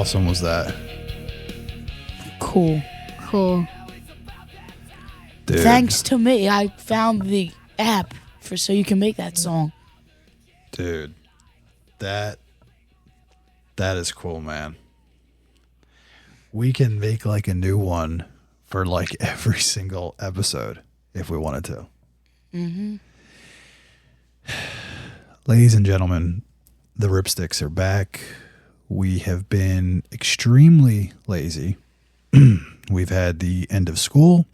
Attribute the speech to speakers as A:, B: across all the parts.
A: awesome was that?
B: Cool.
A: Dude.
B: Thanks to me, I found the app so you can make that song.
A: Dude, that is cool, man. We can make like a new one for like every single episode if we wanted to.
B: Mm-hmm.
A: Ladies and gentlemen, the RippStixx are back. We have been extremely lazy. We've had the end of school.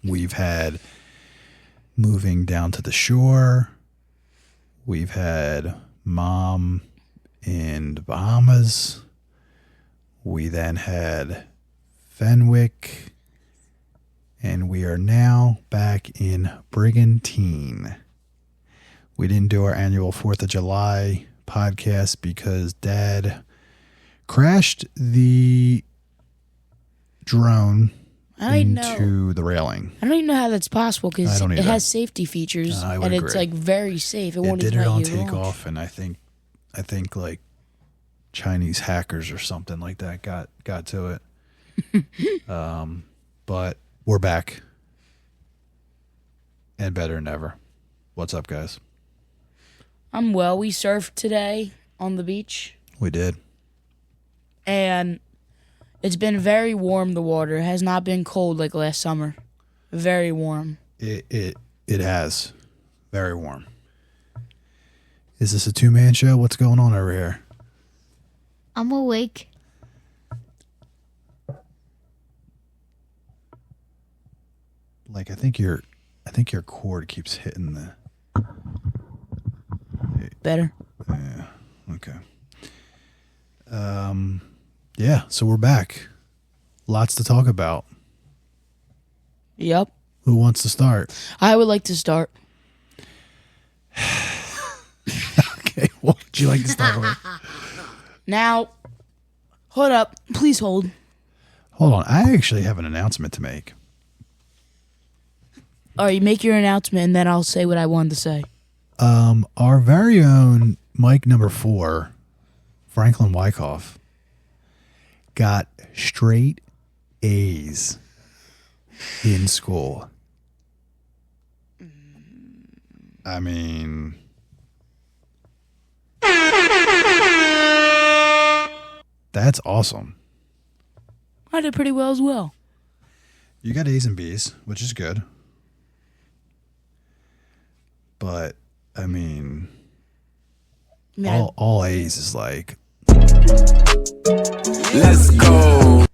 A: We've had moving down to the shore. We've had mom in the Bahamas. We then had Fenwick. And we are now back in Brigantine. We didn't do our annual 4th of July podcast because Dad crashed the drone into the railing.
B: I don't even know how that's possible because it has safety features and it's like very safe. It won't
A: did
B: even
A: it on
B: let you
A: takeoff, and I think like Chinese hackers or something like that got to it. But we're back and better than ever. What's up, guys?
B: I'm well. We surfed today on the beach.
A: We did.
B: And it's been very warm, the water. It has not been cold like last summer. Very warm.
A: It has. Very warm. Is this a two-man show? What's going on over here?
C: I'm awake.
A: Like I think your cord keeps hitting the
B: better.
A: Yeah. Okay. Yeah, so we're back. Lots to talk about.
B: Yep.
A: Who wants to start?
B: I would like to start.
A: Okay, what would you like to start with?
B: Now, hold up. Please hold.
A: Hold on. I actually have an announcement to make.
B: All right, you make your announcement, and then I'll say what I wanted to say.
A: Our very own Mike number 4, Franklin Wyckoff, got straight A's in school. I mean, that's awesome.
B: I did pretty well as well.
A: You got A's and B's, which is good. But, I mean, all A's is like, let's go.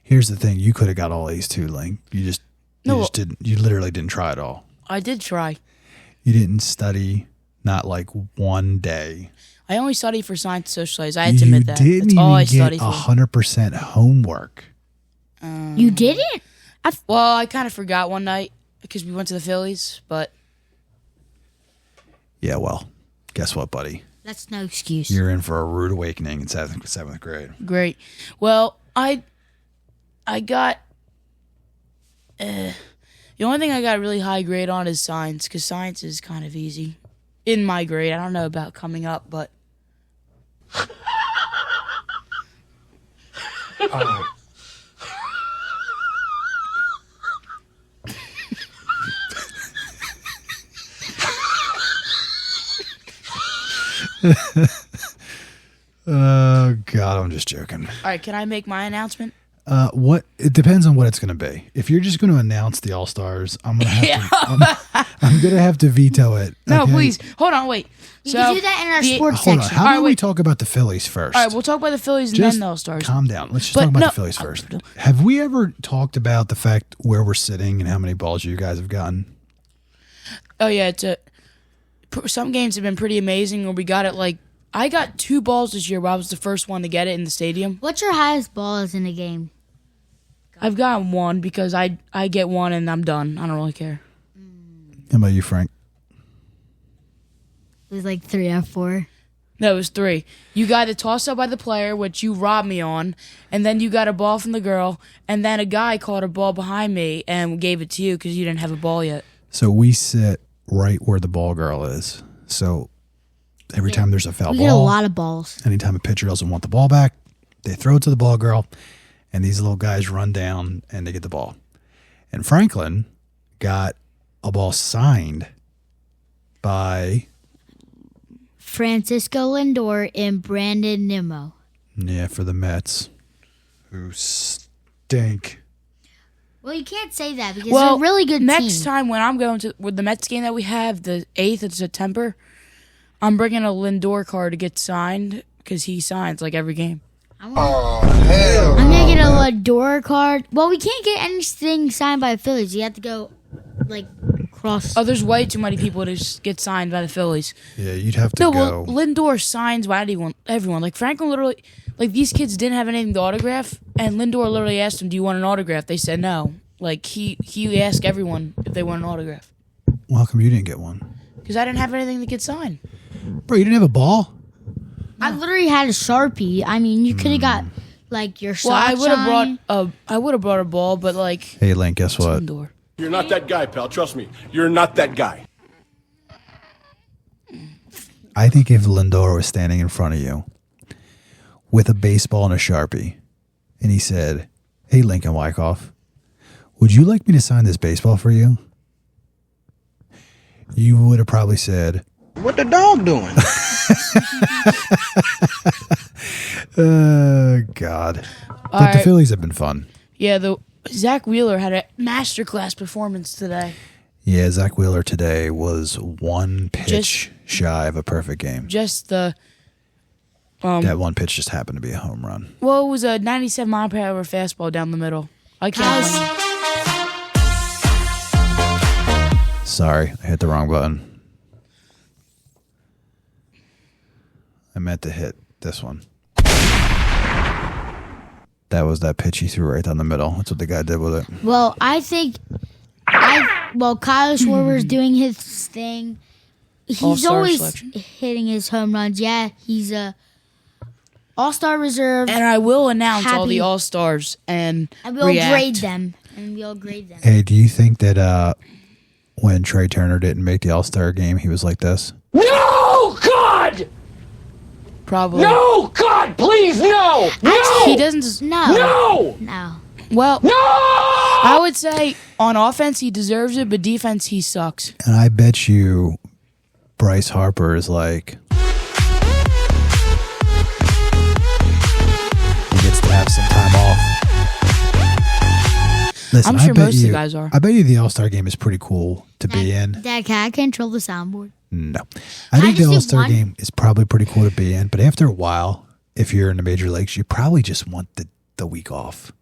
A: Here's the thing. You could have got all A's too, Link. You literally didn't try at all.
B: I did try.
A: You didn't study, not like one day.
B: I only studied for science and social studies. I had to admit that.
A: You didn't
B: all I
A: even
B: studied
A: get
B: for.
A: 100% homework.
C: You didn't?
B: Well, I kind of forgot one night because we went to the Phillies, but...
A: Yeah, well, guess what, buddy?
C: That's no excuse.
A: You're in for a rude awakening in seventh grade.
B: Great. Well, I got... the only thing I got a really high grade on is science, because science is kind of easy. In my grade. I don't know about coming up, but...
A: Oh, God, I'm just joking.
B: All right, can I make my announcement?
A: It depends on what it's going to be. If you're just going to announce the All-Stars, I'm going to have I'm going to have to veto it.
B: No,
A: okay?
B: please. Hold on, wait.
C: You can do that in our sports
A: Hold on.
C: section.
A: How about we talk about the Phillies first?
B: All right, we'll talk about the Phillies and then the All-Stars.
A: Calm down. Let's just talk about the Phillies first. Have we ever talked about the fact where we're sitting and how many balls you guys have gotten?
B: Oh, yeah. Some games have been pretty amazing where we got it like... I got 2 balls this year, but I was the first one to get it in the stadium.
C: What's your highest balls in a game?
B: I've gotten 1 because I get 1 and I'm done. I don't really care.
A: How about you, Frank?
C: It was like 3 or 4.
B: No, it was 3. You got a toss up by the player, which you robbed me on, and then you got a ball from the girl, and then a guy caught a ball behind me and gave it to you because you didn't have a ball yet.
A: So we sit right where the ball girl is. So Every time there's a foul
C: We
A: ball,
C: get a lot of balls.
A: anytime a pitcher doesn't want the ball back, they throw it to the ball girl, and these little guys run down and they get the ball. And Franklin got a ball signed by
C: Francisco Lindor and Brandon Nimmo.
A: for the Mets, who stink.
C: Well, you can't say that because they're a really good
B: next
C: team.
B: time when I'm going to with the Mets game that we have, the 8th of September, I'm bringing a Lindor card to get signed because he signs like every game.
C: I'm gonna get a Lindor card. Well, we can't get anything signed by the Phillies. You have to go like cross.
B: Oh, there's way too many people to just get signed by the Phillies.
A: Yeah, you'd have to
B: No,
A: go.
B: well, Lindor signs by everyone. Like Franklin literally, like these kids didn't have anything to autograph, and Lindor literally asked them, "Do you want an autograph?" They said no. Like he asked everyone if they want an autograph.
A: Well, how come you didn't get one?
B: Because I didn't have anything to get signed.
A: Bro, you didn't have a ball?
C: I literally had a Sharpie. I mean, you could have got like your
B: Well, I
C: sock
B: would have
C: shine.
B: brought a ball, but like
A: Hey, Link, guess what?
B: Lindor.
D: You're not that guy, pal. Trust me. You're not that guy.
A: I think if Lindor was standing in front of you with a baseball and a Sharpie, and he said, "Hey, Lincoln Wyckoff, would you like me to sign this baseball for you?" You would have probably said,
E: What the dog doing?
A: God.
B: All
A: But the
B: right.
A: Phillies have been fun.
B: Yeah, the Zach Wheeler had a masterclass performance today.
A: Yeah, Zach Wheeler today was one pitch shy of a perfect game.
B: Just the
A: That one pitch just happened to be a home run.
B: well, it was a 97 mile per hour fastball down the middle. I can't.
A: Sorry, I hit the wrong button. I meant to hit this one. That was that pitch he threw right down the middle. That's what the guy did with it.
C: Well, I think Kyle Schwarber's doing his thing. He's
B: All-star
C: always
B: selection.
C: hitting his home runs. Yeah, he's a all-star reserve.
B: And I will announce all the
C: Happy-
B: all stars and
C: we'll
B: react.
C: grade them. And we'll grade them.
A: Hey, do you think that when Trey Turner didn't make the All-Star game, he was like this?
F: No, God!
B: Probably.
F: No, God, please, no! No!
B: He doesn't.
F: No!
C: No.
B: Well,
F: No!
B: I would say on offense he deserves it, but defense he sucks.
A: And I bet you Bryce Harper is like, he gets to have some time off. Listen,
B: I'm sure
A: I bet
B: most of
A: you,
B: the guys are.
A: I bet you the All-Star game is pretty cool to be in.
C: Dad, can I control the soundboard?
A: No. I think the
C: just need
A: All-Star
C: one.
A: game is probably pretty cool to be in, but after a while, if you're in the major leagues, you probably just want the week off.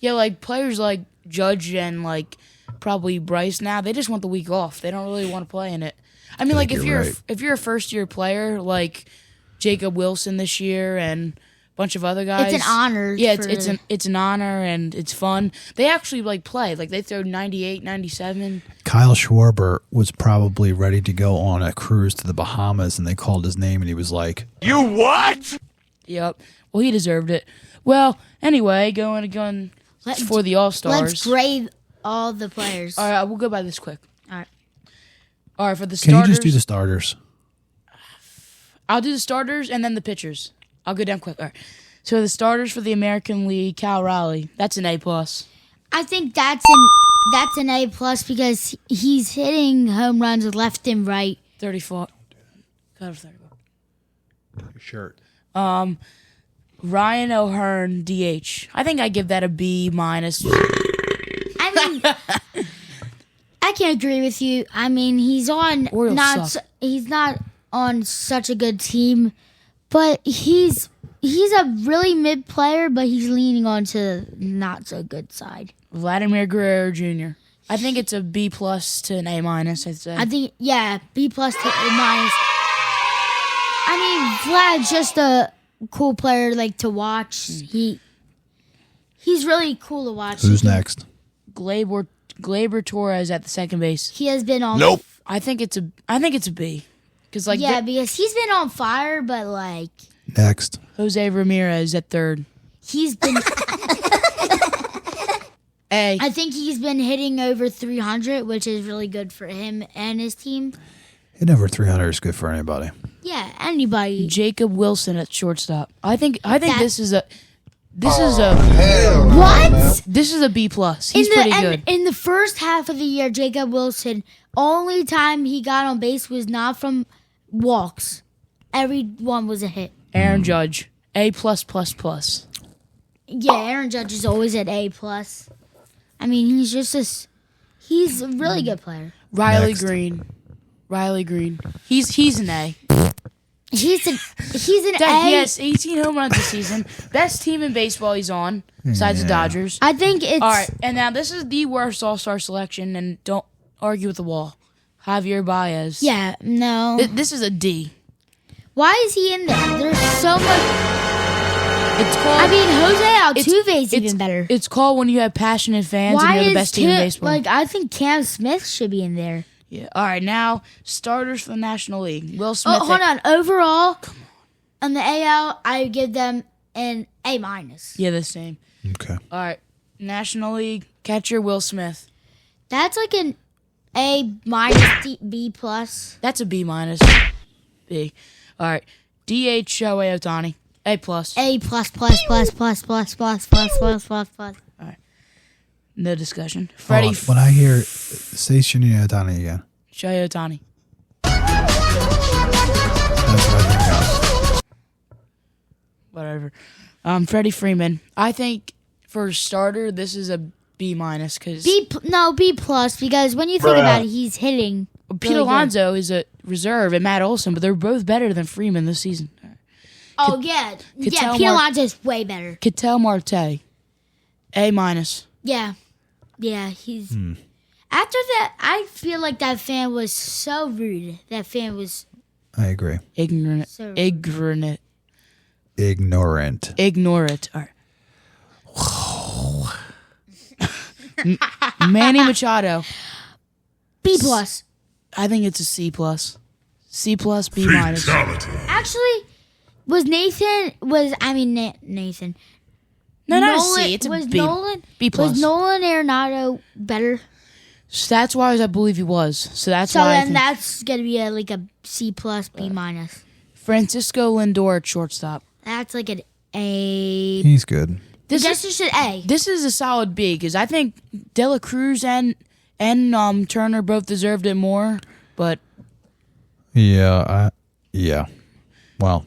B: Yeah, like players like Judge and like probably Bryce now, they just want the week off. They don't really want to play in it. I mean, like
A: think
B: if
A: you're
B: you're
A: right.
B: if you're a first year player like Jacob Wilson this year and a bunch of other guys,
C: It's an honor
B: Yeah,
C: for-
B: it's an honor and it's fun. They actually like play. Like they throw 98, 97.
A: Kyle Schwarber was probably ready to go on a cruise to the Bahamas, and they called his name, and he was like,
D: You what?
B: Yep. Well, he deserved it. Well, anyway, going
C: Let's-
B: for the All Stars.
C: Let's grade all the players.
B: All right, we'll go by this quick.
C: All right.
B: All right, for the
A: "Can
B: starters.
A: you just do the starters?"
B: I'll do the starters and then the pitchers. I'll go down quick. All right. So the starters for the American League, Cal Raleigh. That's an A+.
C: I think that's an A plus because he's hitting home runs left and right.
B: 34. Got a 34.
A: Your shirt.
B: Ryan O'Hearn, DH. I think I give that a B-.
C: I mean, I can agree with you. I mean, he's on
B: Orioles suck.
C: he's not on such a good team, but he's a really mid player, but he's leaning on to not so good side.
B: Vladimir Guerrero Jr. I think it's a B+ to an A-, I'd say.
C: I think B plus to A minus. I mean, Vlad's just a cool player like to watch. He's really cool to watch.
A: Who's next?
B: Gleyber Torres at the second base.
C: He has been on.
D: Nope.
B: I think it's a B. Because like
C: Because he's been on fire, but like
A: Next.
B: Jose Ramirez at third.
C: he's been.
B: A.
C: I think he's been hitting over 300, which is really good for him and his team.
A: Hitting over 300 is good for anybody.
C: Yeah, anybody.
B: Jacob Wilson at shortstop. I think this is a
C: What?
B: this is a B plus. He's pretty good.
C: In the first half of the year, Jacob Wilson, only time he got on base was not from walks. Every one was a hit.
B: Aaron Judge, A plus plus plus.
C: Yeah, Aaron Judge is always at A plus. I mean, he's a really good player.
B: Riley
A: Next.
B: Green. He's an A.
C: He's an
B: Dad, he
C: A.
B: has 18 home runs this season. Best team in baseball he's on, besides the Dodgers.
C: I think it's
B: All right, and now this is the worst All-Star selection, and don't argue with the wall. Javier Baez.
C: Yeah, no.
B: This is a D.
C: Why is he in there? There's so much.
B: It's called.
C: I mean, Jose Altuve's
B: it's-
C: even better.
B: It's called when you have passionate fans
C: Why
B: and you're the
C: is
B: best team in baseball.
C: I think Cam Smith should be in there.
B: Yeah. All right, now starters for the National League. Will Smith.
C: Oh, hold on. Overall, on the AL, I give them an A minus.
B: Yeah, the same.
A: Okay.
B: All right, National League catcher Will Smith.
C: That's like an A minus B plus.
B: That's a B minus. B. All right, DH Shohei Ohtani. A plus.
C: A plus plus plus plus plus plus plus plus plus plus.
B: No discussion.
A: Hold
B: Freddie
A: on. When I hear say Shohei Ohtani again,
B: Shohei Ohtani.
A: that's what I think of.
B: Whatever. Freddie Freeman. I think for a starter, this is a B minus because
C: B plus because when you think about it, he's hitting.
B: Pete
C: really good.
B: Alonso is a reserve and Matt Olson, but they're both better than Freeman this season.
C: Oh yeah, yeah.
B: tell
C: Pete
B: Mark-
C: Alonso's way better.
B: Ketel Marte. A minus.
C: Yeah, he's. After that, I feel like that fan was so rude. That fan was
A: I agree.
B: Ignorant.
C: So rude.
B: Ignorant.
A: Ignorant.
B: Ignore it. All right. Manny Machado.
C: B plus.
B: I think it's a C plus. C plus, B minus.
C: Actually, Nathan.
B: No, not a
C: Nolan,
B: C. It's a
C: was
B: B.
C: Nolan,
B: B plus.
C: Was Nolan Arenado better?
B: Stats wise, I believe he was. So that's
C: So
B: why I
C: then
B: think
C: that's gonna be a C plus, B minus.
B: Francisco Lindor at shortstop.
C: That's like an A.
A: He's good.
B: This
C: That's
B: is
C: just an A.
B: this is a solid B because I think De La Cruz and Turner both deserved it more, but
A: Yeah. Well,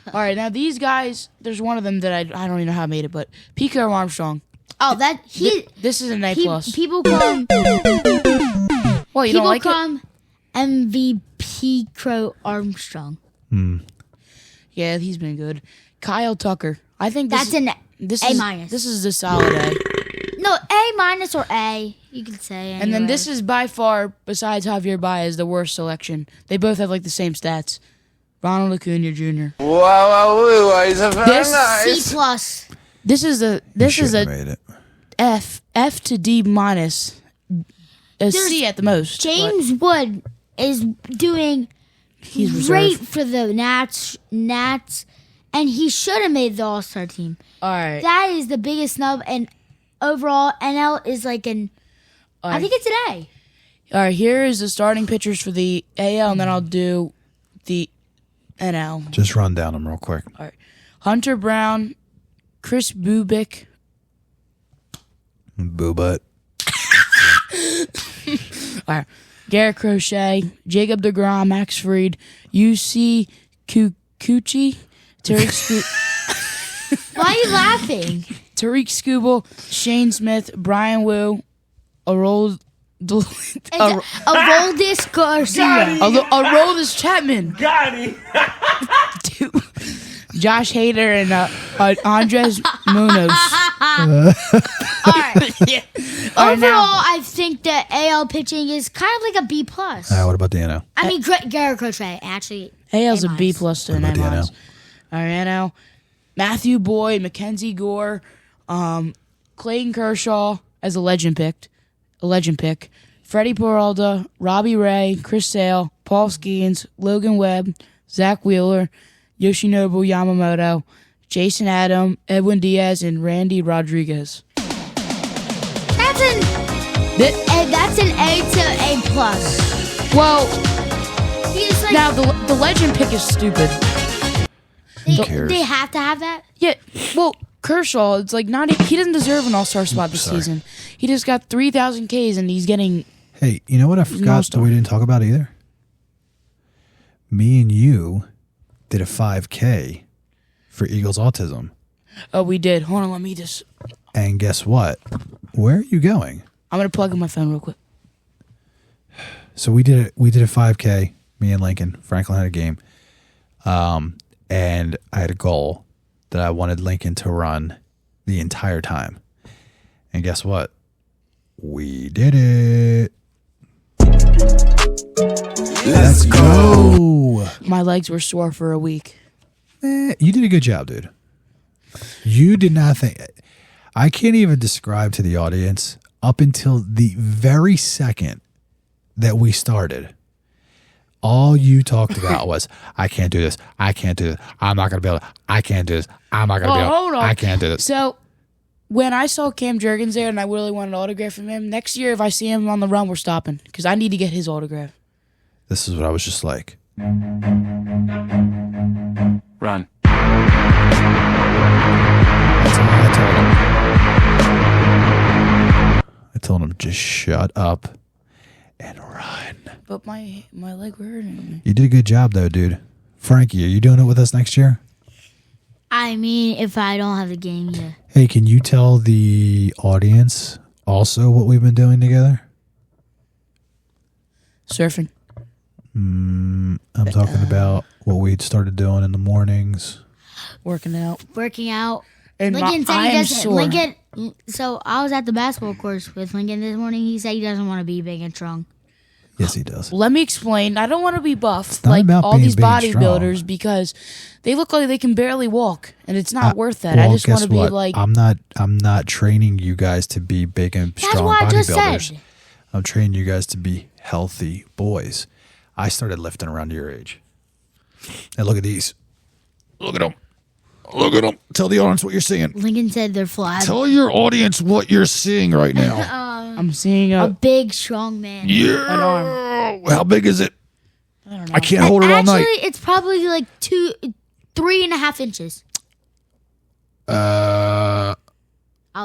B: all right, now these guys, there's one of them that I don't even know how I made it, but Pico Armstrong.
C: Oh, that he.
B: This is an A plus.
C: People call him.
B: Well, you don't
C: People
B: like
C: call
B: it?
C: him MVP Crow Armstrong.
B: Yeah, he's been good. Kyle Tucker. I think
C: That's an
B: this
C: A
B: is
C: minus.
B: This is a solid A.
C: No, A minus or A. You could say.
B: And then this is by far, besides Javier Baez, the worst selection. They both have like the same stats. Ronald Acuna Jr.
F: Wow, he's a very
B: This-
F: nice.
C: C plus.
B: This is a
A: made it.
B: F to D minus, a C at the most.
C: James Wood is doing
B: He's
C: great
B: reserved.
C: for the Nats, and he should have made the All-Star team.
B: All right.
C: That is the biggest snub, and overall, NL is like an. I think it's an A.
B: All right, here is the starting pitchers for the AL, and then I'll do the NL.
A: Just run down them real quick.
B: All right. Hunter Brown, Chris Bubik,
A: Boo butt.
B: all right, Garrett Crochet, Jacob deGrom, Max Fried, UC Kikuchi,
C: Why are you laughing?
B: Tariq Skubal, Shane Smith, Brian Wu, Aroldis
C: Garcia.
B: Aroldis Chapman,
F: Got him.
B: Josh Hader, and Andres Munoz.
C: All right.
B: Yeah. All right,
C: Overall,
B: now,
C: I think the AL pitching is kind of like a B plus.
A: What about the NL?
C: I mean, Garrett Crochet actually.
B: AL's a B
C: A-minus.
B: plus to an
A: What
B: A
A: about the
B: minus.
A: NL?
B: All right, NL. Matthew Boyd, Mackenzie Gore, Clayton Kershaw as a legend pick, Freddie Peralta, Robbie Ray, Chris Sale, Paul Skeens, Logan Webb, Zach Wheeler, Yoshinobu Yamamoto, Jason Adam, Edwin Diaz, and Randy Rodriguez.
C: That's an
B: Thi-
C: A to A plus.
B: Well,
C: He's like,
B: Now the legend pick is stupid.
A: Who cares?
C: they have to have that.
B: Yeah, well, Kershaw, it's like not. He doesn't deserve an All-Star spot this season. He just got 3,000 Ks and he's getting.
A: Hey, you know what I forgot that we didn't talk about either? Me and you did a 5K for Eagles Autism.
B: Oh, we did. Hold on, let me just.
A: And guess what? Where are you going?
B: I'm gonna plug in my phone real quick.
A: So we did a 5K, me and Lincoln. Franklin had a game. And I had a goal that I wanted Lincoln to run the entire time. And guess what? We did it. Let's go.
B: My legs were sore for a week.
A: You did a good job, dude. You did not think. I can't even describe to the audience up until the very second that we started. All you talked about was, I can't do this. I can't do this. I'm not going to be able to. I can't do this. I'm not going to be able to.
B: Hold on.
A: I can't do this.
B: So, when I saw Cam Jurgens there and I really wanted an autograph from him, next year if I see him on the run, we're stopping because I need to get his autograph.
A: This is what I was just like.
F: Run.
A: That's all I told him. I told him, just shut up and run.
B: But my leg were hurting me.
A: You did a good job, though, dude. Frankie, are you doing it with us next year?
C: I mean, if I don't have the game yet.
A: Hey, can you tell the audience also what we've been doing together?
B: Surfing.
A: I'm talking about what we started doing in the mornings.
B: Working out.
C: And Lincoln said
B: I
C: he
B: am
C: doesn't.
B: sore.
C: Lincoln. So I was at the basketball course with Lincoln this morning. He said he doesn't want to be big and strong.
A: Yes, he does.
B: Let me explain. I don't want to be buff
A: not
B: like
A: about
B: all
A: being
B: these
A: big and strong.
B: bodybuilders because they look like they can barely walk, and it's not worth that.
A: Well,
B: I just
A: guess
B: want to be
A: what?
B: like.
A: I'm not training you guys to be big and
C: That's
A: strong
C: what I just
A: bodybuilders.
C: said.
A: I'm training you guys to be healthy boys. I started lifting around your age. And look at these. Look at them. Look at them. Tell the audience what you're seeing.
C: Lincoln said they're flat.
A: Tell your audience what you're seeing right now.
B: I'm seeing
C: A
B: a.
C: big, strong man.
A: Yeah. How big is it?
B: I don't know.
A: I can't hold it all
C: Actually,
A: night.
C: it's probably like 3.5 inches. I'll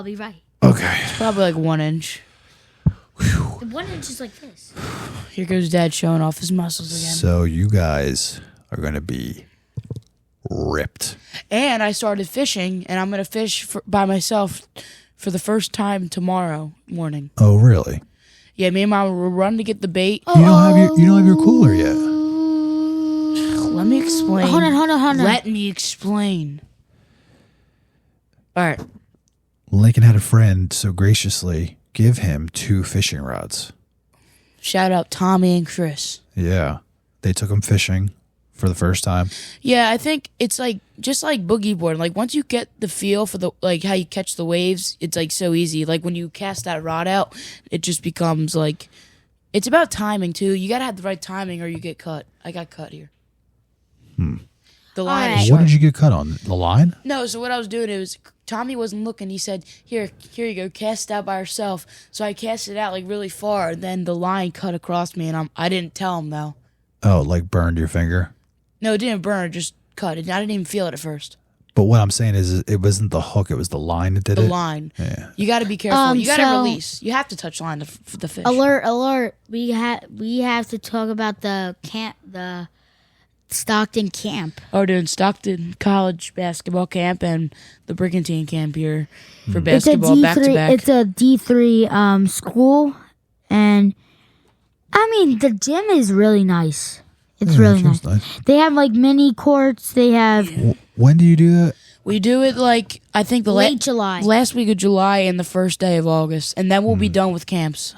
C: be right.
A: Okay.
B: Probably like 1 inch.
C: 1 inch is like this.
B: Here goes Dad showing off his muscles again.
A: So you guys are going to be ripped.
B: And I started fishing, and I'm gonna fish by myself for the first time tomorrow morning.
A: Oh, really?
B: Yeah, me and Mom will run to get the bait.
A: You don't have your cooler yet.
B: Let me explain.
C: Hold on.
B: Let me explain. All right.
A: Lincoln had a friend so graciously give him 2 fishing rods.
B: Shout out Tommy and Chris.
A: Yeah. They took him fishing for the first time.
B: Yeah, I think it's like just like boogie boarding. Like once you get the feel for the like how you catch the waves, it's like so easy. Like when you cast that rod out, it just becomes like it's about timing too. You gotta have the right timing or you get cut. I got cut here. The line is
C: Alright.
A: What
B: sharp.
A: did you get cut on? The line?
B: No, so what I was doing, it was Tommy wasn't looking. He said, here you go, cast it out by yourself. So I cast it out like really far. Then the line cut across me, and I didn't tell him though.
A: Oh, like burned your finger?
B: No, it didn't burn. It just cut. I didn't even feel it at first.
A: But what I'm saying is it wasn't the hook. It was the line that did
B: The
A: it.
B: line.
A: Yeah.
B: You got to be careful. You got to
C: so-
B: release. You have to touch line for the fish.
C: Alert! We have to talk about the Stockton camp.
B: Oh, doing Stockton College basketball camp and the Brigantine camp here for
C: It's
B: basketball back to back.
C: It's a D3 school, and I mean the gym is really nice. It's
A: Yeah,
C: really
A: it seems
C: nice. They have like mini courts. They have
A: When do you do that?
B: We do it like I think the
C: late July.
B: last week of July and the first day of August, and then we'll be done with camps.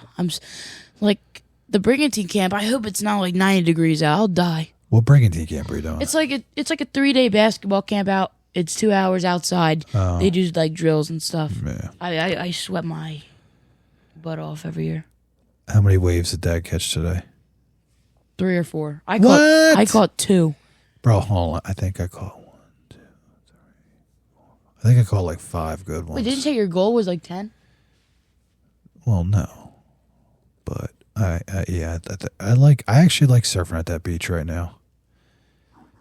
B: Like the Brigantine camp. I hope it's not like 90 degrees out. I'll die.
A: What Brigantine camp are you doing?
B: It's like a 3-day basketball camp out. It's 2 hours outside. They do like drills and stuff.
A: Yeah.
B: I sweat my butt off every year.
A: How many waves did Dad catch today?
B: 3 or 4.
A: What?
B: I caught 2.
A: Bro, hold on. I think I caught 1, 2, 3, 4. I think I caught like 5 good ones.
B: Wait, didn't you say your goal was like 10?
A: Well, no. But I actually like surfing at that beach right now.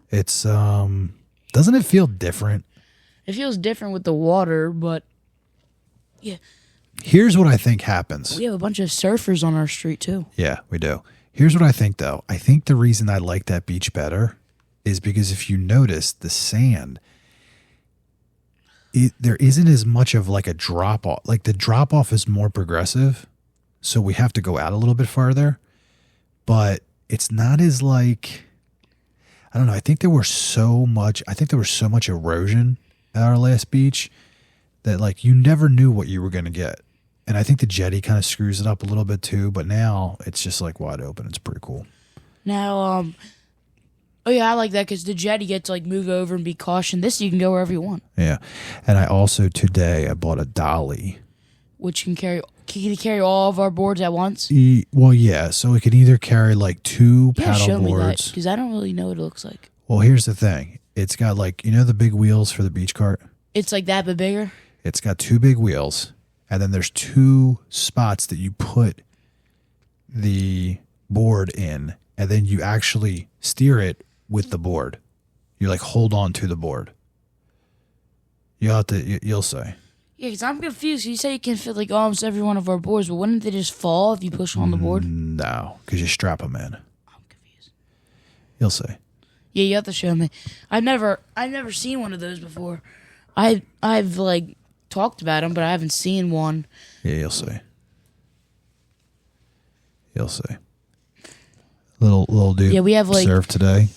A: It's doesn't it feel different?
B: It feels different with the water, but yeah.
A: Here's what I think happens.
B: We have a bunch of surfers on our street too.
A: Yeah, we do. Here's what I think though. I think the reason I like that beach better is because if you notice the sand, there isn't as much of like a drop off. Like the drop off is more progressive, so we have to go out a little bit farther. But it's not as like, I don't know. I think there was so much erosion at our last beach that like you never knew what you were going to get. And I think the jetty kind of screws it up a little bit too. But now it's just like wide open. It's pretty cool.
B: Now, oh yeah, I like that because the jetty gets to like move over and be cautioned. This you can go wherever you want.
A: Yeah, and I also today I bought a dolly,
B: which can carry all of our boards at once.
A: Well, yeah, so it can either carry like two paddle
B: show me that
A: boards.
B: because I don't really know what it looks like.
A: Well, here's the thing: it's got like the big wheels for the beach cart.
B: It's like that, but bigger.
A: It's got two big wheels, and then there's two spots that you put the board in, and then you actually steer it with the board. You like hold on to the board. You'll say.
B: Yeah, because I'm confused. You say you can fit like almost every one of our boards, but wouldn't they just fall if you push on the board?
A: No, because you strap them in.
B: I'm confused.
A: You'll say.
B: Yeah, you have to show me. I've never seen one of those before. I've like talked about them, but I haven't seen one.
A: Yeah, you'll see. You'll see. Little dude.
B: Yeah, we have like
A: surf today.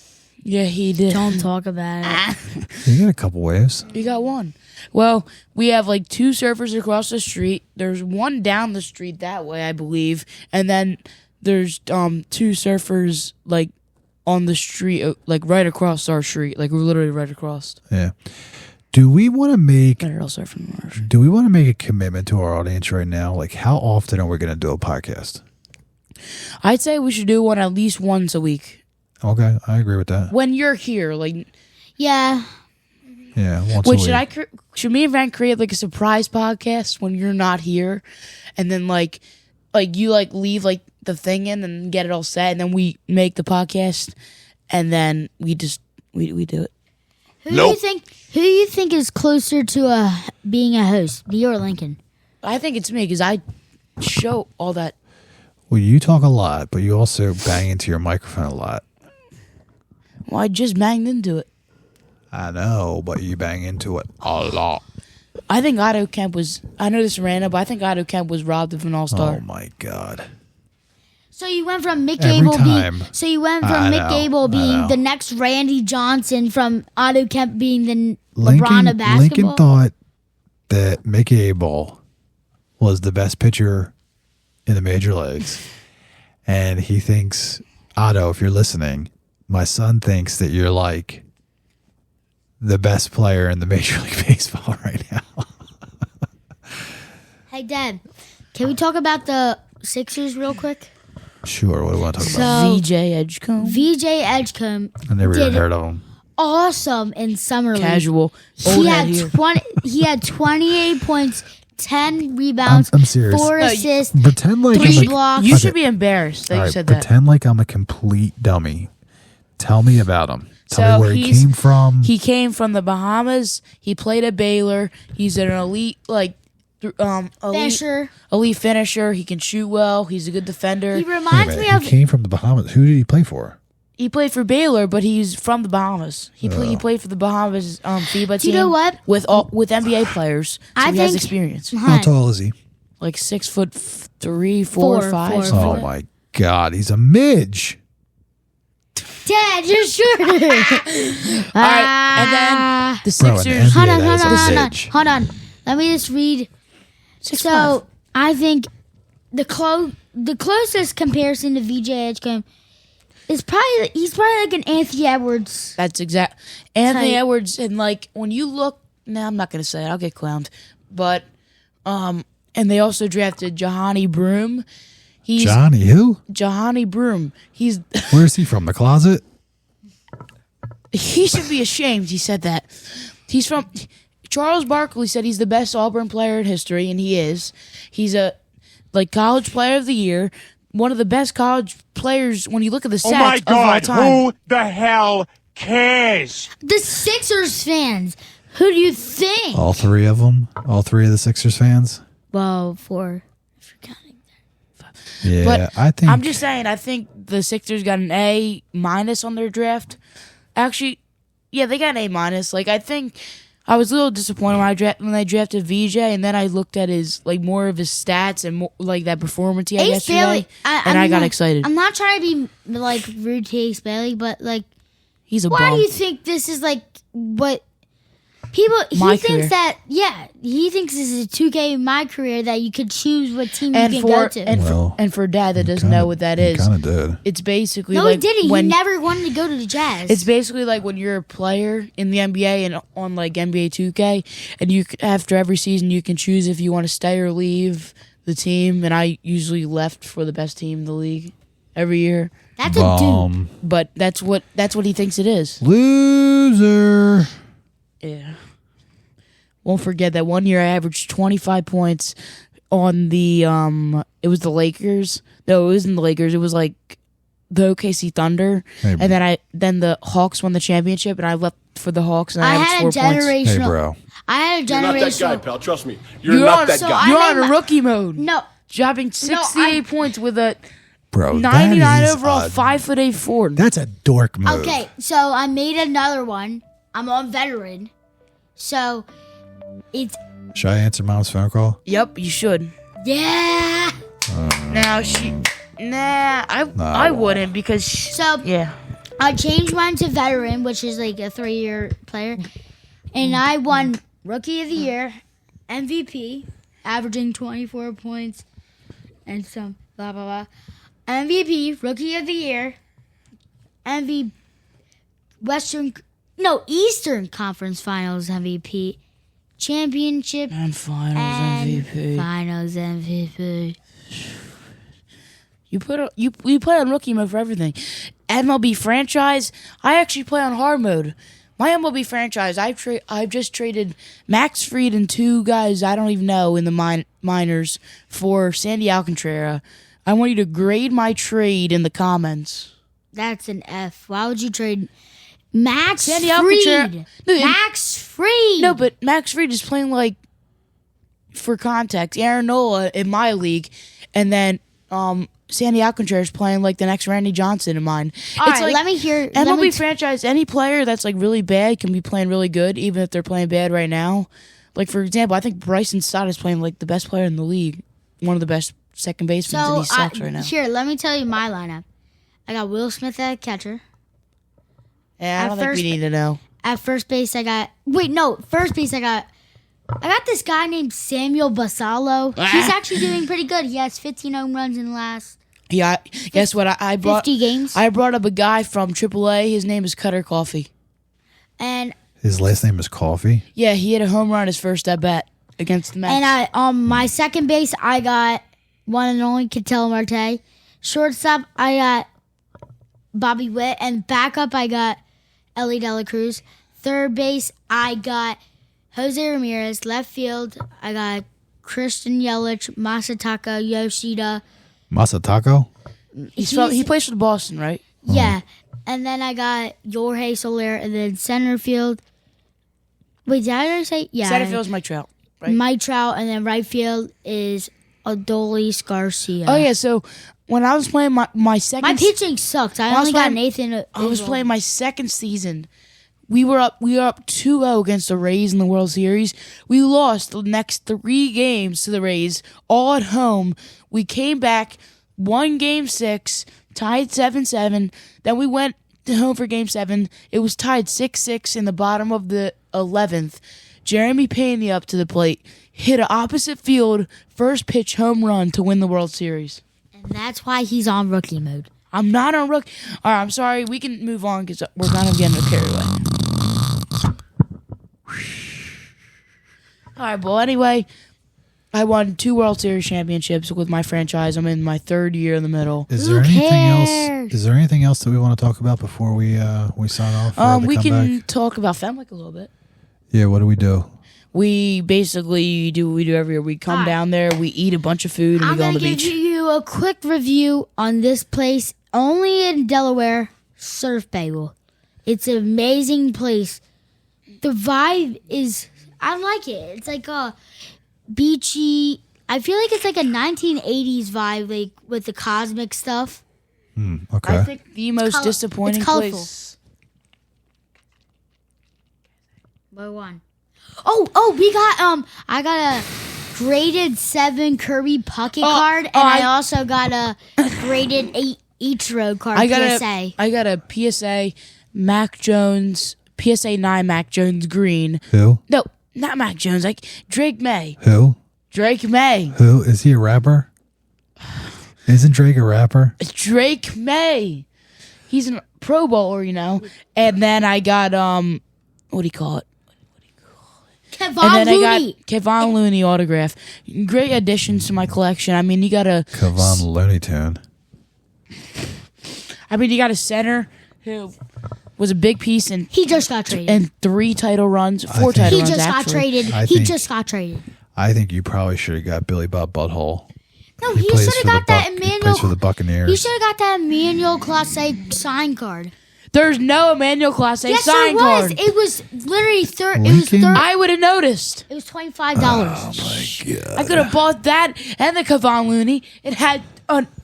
B: Yeah, he did.
C: Don't talk about it.
A: You got a couple waves.
B: You got one. Well, we have like two surfers across the street. There's one down the street that way, I believe, and then there's two surfers like on the street, like right across our street, like we're literally right across.
A: Yeah. Do we want to make?
B: They're all surfing on our street.
A: Do we want to make a commitment to our audience right now? Like, how often are we going to do a podcast?
B: I'd say we should do one at least once a week.
A: Okay, I agree with that.
B: When you're here, like
C: Yeah.
A: Yeah, once
B: wait,
A: a week.
B: should me and Van create like a surprise podcast when you're not here, and then like you like leave like the thing in and get it all set, and then we make the podcast, and then we just we do it.
C: Who do you think is closer to being a host, me or Lincoln?
B: I think it's me because I show all that.
A: Well, you talk a lot, but you also bang into your microphone a lot.
B: Well, I just banged into it.
A: I know, but you bang into it a lot.
B: I think Otto Kemp was. I know this is random, but I think Otto Kemp was robbed of an All-Star.
A: Oh my God!
C: So you went from Mick
A: Every
C: Gable
A: time.
C: Mick Gable being the next Randy Johnson from Otto Kemp being the LeBron of basketball.
A: Lincoln thought that Mick Gable was the best pitcher in the major leagues, and he thinks, Otto, if you're listening, my son thinks that you're like the best player in the Major League Baseball right now.
C: Hey, Dad, can we talk about the Sixers real quick?
A: Sure, what do I want to talk
C: So-
A: about?
B: VJ Edgecombe.
C: VJ Edgecombe
A: I never even
C: did
A: heard of him.
C: awesome in summer league.
B: Casual. Old
C: He
B: head
C: had
B: here.
C: 20. He had 28 points, 10 rebounds,
A: I'm serious.
C: 4
B: No,
C: assists.
A: Pretend like
C: Three
A: I'm a,
C: blocks.
B: You
A: Okay.
B: should be embarrassed that
A: all
B: you
A: right,
B: said that.
A: pretend like I'm a complete dummy. Tell me about him. Tell me where he
B: he's-
A: came from.
B: He came from the Bahamas. He played at Baylor. He's an elite,
C: Fisher.
B: elite finisher. He can shoot well. He's a good defender.
C: He
A: Wait a
C: reminds
A: minute,
C: me
A: he
C: of.
A: came from the Bahamas. Who did he play for?
B: He played for Baylor, but he's from the Bahamas. He played for the Bahamas FIBA team.
C: Do you know what?
B: With NBA players, so
C: I
B: he has
C: think-
B: experience.
A: How tall is he?
B: Like 6'3", 4,
C: Four,
B: 5.
C: four.
B: something
A: Oh
B: like that.
A: my God, he's a midge.
C: Dad, you're shorter. All
B: All right, and then the
A: Bro, an
B: Sixers.
A: NBA
C: Hold on,
A: that
C: hold
A: is a
C: on, hold on,
A: midge.
C: hold on. Let me just read.
B: 6'5".
C: So I think the closest comparison to VJ Edgecombe is he's probably like an Anthony Edwards.
B: That's exact. Anthony
C: Tight.
B: Edwards, and like when you look, I'm not gonna say it. I'll get clowned. But and they also drafted Jahani Broom. He's
A: Johnny, who?
B: Jahani Broom. He's
A: Where's he from? The closet?
B: he should be ashamed. He said that. He's from. Charles Barkley said he's the best Auburn player in history, and he is. He's a college player of the year. one of the best college players when you look at the stats
E: Oh my
B: of all
E: God,
B: time.
E: who the hell cares?
C: The Sixers fans. Who do you think?
A: All three of them? All three of the Sixers fans?
C: Well, four. If you're counting.
A: Yeah,
B: But
A: I think.
B: I'm just saying, I think the Sixers got an A- on their draft. Actually, yeah, they got an A-. Like, I think I was a little disappointed when they drafted VJ, and then I looked at his more of his stats and like that performance he had
C: Ace
B: yesterday,
C: Bailey.
B: and I got excited.
C: I'm not trying to be rude to Ace Bailey, but
B: He's a
C: why
B: bum.
C: do you think this is what people?
B: My
C: He thinks
B: career.
C: that he thinks this is a 2K in my career that you could choose what team
B: and
C: you can go
B: for
C: to.
B: and for dad that doesn't know what that is,
A: Kind of did.
B: it's basically
C: No,
B: like
C: he didn't.
B: when
C: He never wanted to go to the Jazz.
B: it's basically like when you're a player in the NBA and on like NBA 2K, and after every season you can choose if you want to stay or leave the team. And I usually left for the best team in the league every year,
C: That's a dude.
B: but that's what he thinks it is.
A: Loser.
B: Yeah. Won't forget that one year I averaged 25 points on the it was the Lakers. No, it wasn't the Lakers. It was like the OKC Thunder.
A: Hey,
B: And then the Hawks won the championship, and I left for the Hawks, and I,
C: I
B: averaged
C: had
B: 4
C: a
B: points.
A: Hey,
C: generational.
A: bro.
C: I had a
D: You're not that guy,
C: generational.
D: pal. Trust me. You're not that
C: so
D: guy.
B: You're
C: I
B: on
C: made
B: a rookie mode.
C: No,
B: Dropping 68 points with a
A: Bro,
B: 99
A: that is
B: overall,
A: a-
B: 5'8" forward.
A: That's a dork move.
C: okay. So I made another one. I'm on veteran. So it's
A: Should I answer mom's phone call?
B: Yep, you should.
C: yeah.
B: Now I wouldn't because
C: So
B: yeah.
C: I changed mine to veteran, which is like a 3-year player, and I won Rookie of the Year, MVP, averaging 24 points, and some blah blah blah. MVP, Rookie of the Year, Eastern Conference Finals MVP, Championship
B: And finals
C: and
B: MVP.
C: Finals MVP.
B: You play on rookie mode for everything. MLB franchise, I actually play on hard mode. My MLB franchise, I've just traded Max Fried and 2 guys I don't even know in the minors for Sandy Alcantara. I want you to grade my trade in the comments.
C: That's an F. Why would you trade Max
B: Sandy
C: Fried?
B: Alcantara- No,
C: Max Fried.
B: No, but Max Fried is playing like, for context, Aaron Nola in my league, and then Sandy Alcantara is playing like the next Randy Johnson in mine.
C: All
B: It's
C: right,
B: like
C: let me hear.
B: MLB franchise, any player that's like really bad can be playing really good, even if they're playing bad right now. Like, for example, I think Bryson Stott is playing like the best player in the league, one of the best second basemen, and he sucks right now.
C: Here, let me tell you my lineup. I got Will Smith at catcher.
B: Yeah, I
C: at
B: don't think
C: first-
B: we need to know.
C: At first base, I got. Wait, no. First base, I got this guy named Samuel Basalo. He's actually doing pretty good. He has 15 home runs in the last
B: Yeah, guess what? I brought
C: 50 games.
B: I brought up a guy from AAA. His name is Cutter Coffee.
C: And
A: His last name is Coffee.
B: Yeah, he hit a home run his first at bat against the Mets.
C: And I my second base, I got one and only Ketel Marte. Shortstop, I got Bobby Witt, and backup, I got Ellie De La Cruz. Third base, I got Jose Ramirez. Left field, I got Christian Yelich, Masataka Yoshida.
A: Masatako?
B: he plays for the Boston, right?
C: Yeah, and then I got Jorge Soler, and then center field. Wait, did I already say? Yeah,
B: Center field's Mike Trout, right?
C: Mike Trout, and then right field is Adolis Garcia.
B: Oh yeah, so when I was playing my second,
C: My pitching sucked. I
B: When I was
C: only got
B: playing-
C: Nathan.
B: I was playing my second season. We were up 2-0 against the Rays in the World Series. We lost the next 3 games to the Rays, all at home. We came back, won Game 6, tied 7-7. Then we went home for Game 7. It was tied 6-6 in the bottom of the 11th. Jeremy Pena up to the plate, hit an opposite field first pitch home run to win the World Series.
C: And that's why he's on rookie mode.
B: I'm not on rookie. All right, I'm sorry. We can move on because we're kind of getting carried away. All right, well, anyway, I won 2 World Series championships with my franchise. I'm in my 3rd year in the middle.
A: Is
C: Who
A: there anything
C: cares?
A: else? Is there anything else that we want to talk about before we sign off? For the
B: We can
A: comeback?
B: talk about Fenwick a little bit.
A: Yeah. What do we do?
B: We basically do what we do every year. We come down there, we eat a bunch of food, and we
C: I'm
B: go on
C: gonna
B: the
C: give
B: beach.
C: you do a quick review on this place, only in Delaware, Surf Bagel. It's an amazing place. The vibe is, I like it. It's like a beachy, I feel like it's like a 1980s vibe, like with the cosmic stuff.
A: Okay.
B: I think the most disappointing
C: it's colorful.
B: place.
C: What one? Oh, we got I got a graded 7 Kirby Puckett card, and I also got a graded 8 Ichiro card.
B: I got
C: PSA.
B: I got a PSA Mac Jones, PSA 9 Mac Jones green.
A: Who?
B: No, not Mac Jones. Like Drake May.
A: Who?
B: Drake May.
A: Who? Is he a rapper? Isn't Drake a rapper?
B: Drake May. He's a Pro Bowler, you know. And then I got what do you call it?
C: Kevon
B: And then
C: Looney.
B: I got Kevon Looney autograph. Great additions to my collection. I mean, you got a
A: Kevon Looney Tune.
B: you got a center who was a big piece in
C: He just got traded.
B: and 3 title runs, 4
A: think-
B: title
C: He
B: runs
C: just got
B: actually.
C: traded.
A: I
C: He
A: think-
C: just got traded.
A: I think you probably should have got Billy Bob Butthole.
C: No, he
A: plays
C: should
A: for
C: have got
A: the
C: that
A: He
C: Emmanuel.
A: plays for the Buccaneers.
C: He should have got that Emmanuel Classe sign card.
B: There's no Emmanuel Class A
C: Yes,
B: sign
C: there was.
B: card.
C: It was literally It was
A: Lincoln?
B: I would have noticed.
C: It was $25.
A: Oh my god!
B: I could have bought that and the Kevon Looney. It had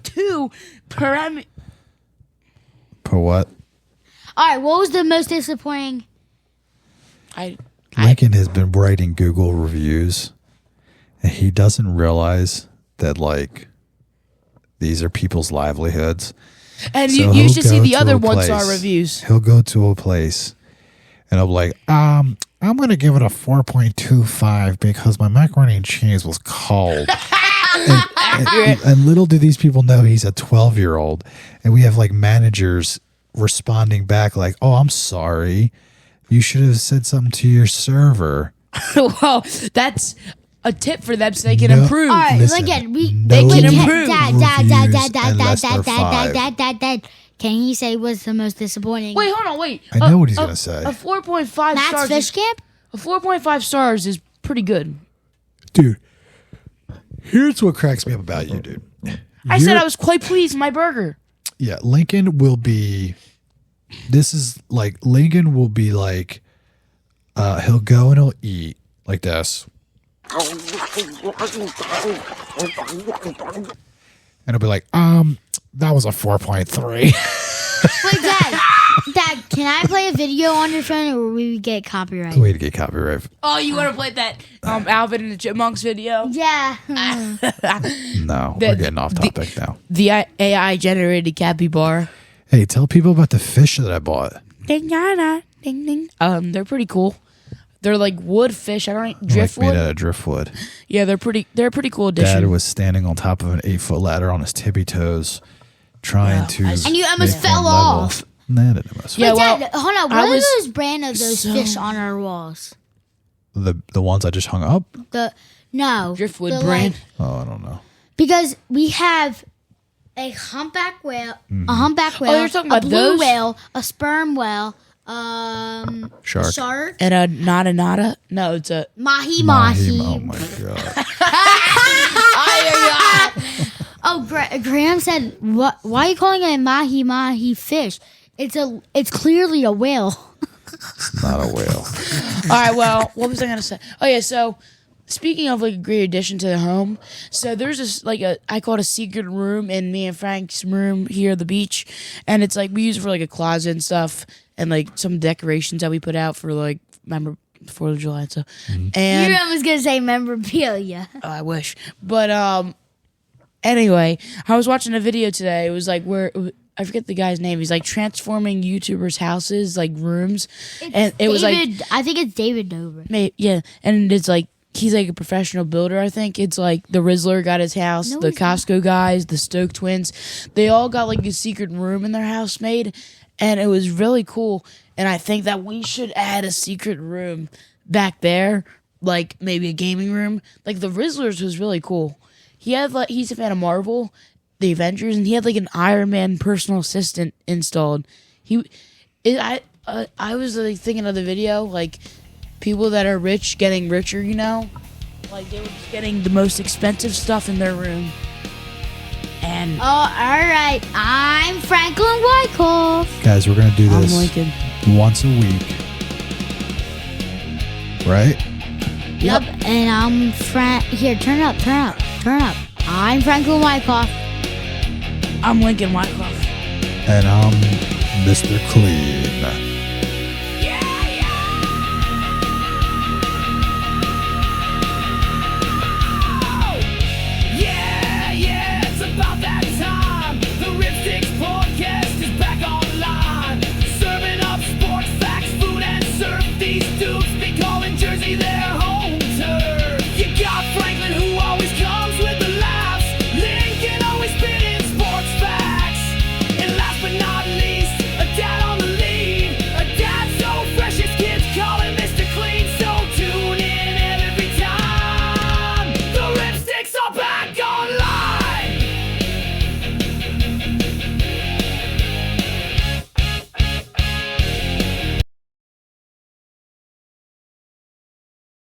B: 2 parameter.
A: For what?
C: All right, what was the most disappointing?
A: Lincoln has been writing Google reviews, and he doesn't realize that like these are people's livelihoods.
B: And
A: So
B: you
A: he'll
B: should see
A: go
B: the
A: to
B: other
A: a
B: 1-star
A: place.
B: reviews.
A: He'll go to a place, and I'll be like, I'm gonna give it a 4.25 because my macaroni and cheese was cold. and little do these people know he's a 12-year-old, and we have like managers responding back like, "Oh, I'm sorry, you should have said something to your server."
B: Well, that's a tip for them so they can
A: No.
B: improve.
C: All right,
A: Listen,
C: again,
A: no
B: can
A: reviews
B: improve.
A: unless they're 5.
C: Can he say what's the most disappointing?
B: Wait, hold on, wait.
A: I know what he's gonna say.
B: A 4.5
C: Matt's
B: stars.
C: Fish Camp?
B: A 4.5 stars is pretty good.
A: Dude, here's what cracks me up about you, dude.
B: I said I was quite pleased with my burger.
A: Yeah, Lincoln will be. This is like Lincoln will be like. He'll go and he'll eat like this, and he'll be like, that was a 4.3.
C: Wait, Dad, can I play a video on your phone or will we get copyright?
A: Way to get copyright.
B: Oh, you want to play that Alvin and the Chipmunks video?
C: Yeah.
A: No, we're getting off topic now.
B: The AI generated capybara.
A: Hey, tell people about the fish that I bought.
B: Ding, ding, ding, ding. They're pretty cool. They're like wood fish. I don't
A: Like
B: driftwood.
A: made out of driftwood.
B: Yeah, they're a pretty cool addition.
A: Dad was standing on top of an 8-foot ladder on his tippy toes, trying to.
B: And
C: you almost
A: make
C: fell
A: one level.
C: off.
A: Nah, I didn't almost
B: Yeah,
C: Wait,
B: well,
C: Dad, hold on.
B: I
C: What are
B: was
C: those brand of those
B: so-
C: fish on our walls?
A: The ones I just hung up.
C: No.
B: Driftwood
C: the,
B: brand.
C: like-
A: Oh, I don't know.
C: because we have a humpback whale,
A: Mm-hmm.
C: a humpback whale,
B: you're talking
C: a
B: about
C: blue
B: those?
C: whale, a sperm whale,
A: Shark.
C: shark,
B: And a nada. No, it's a.
C: mahi
A: Mahim.
C: mahi.
A: Oh my god.
C: Oh, Graham said, "What? Why are you calling it a mahi mahi fish? It's clearly a whale."
A: It's not a whale.
B: All right. Well, what was I gonna say? Oh yeah. So speaking of like a great addition to the home, so there's this I call it a secret room in me and Frank's room here at the beach, and it's like we use it for like a closet and stuff, and like some decorations that we put out for like remember 4th of July and stuff. And
C: I was gonna say memorabilia.
B: I wish. But anyway, I was watching a video today. It was like where I forget the guy's name. He's like transforming YouTubers' houses, like rooms, and it was like
C: I think it's David Dobrik.
B: yeah, and it's like he's like a professional builder. I think it's like the Rizzler got his house,
C: No,
B: the
C: he's not.
B: Costco guys, the Stoke twins. They all got like a secret room in their house made, and it was really cool. And I think that we should add a secret room back there, like maybe a gaming room. Like the Rizzlers was really cool. He's a fan of Marvel, the Avengers, and he had like an Iron Man personal assistant installed. I was like thinking of the video, like people that are rich getting richer, you know, like they were just getting the most expensive stuff in their room. And
C: Oh, all right. I'm Franklin Wyckoff.
A: Guys, we're going to do
B: I'm
A: this
B: Lincoln.
A: once a week. Right?
C: Yep. And I'm Here, turn up. I'm Franklin Wyckoff.
B: I'm Lincoln Wyckoff.
A: And I'm Mr. Clean.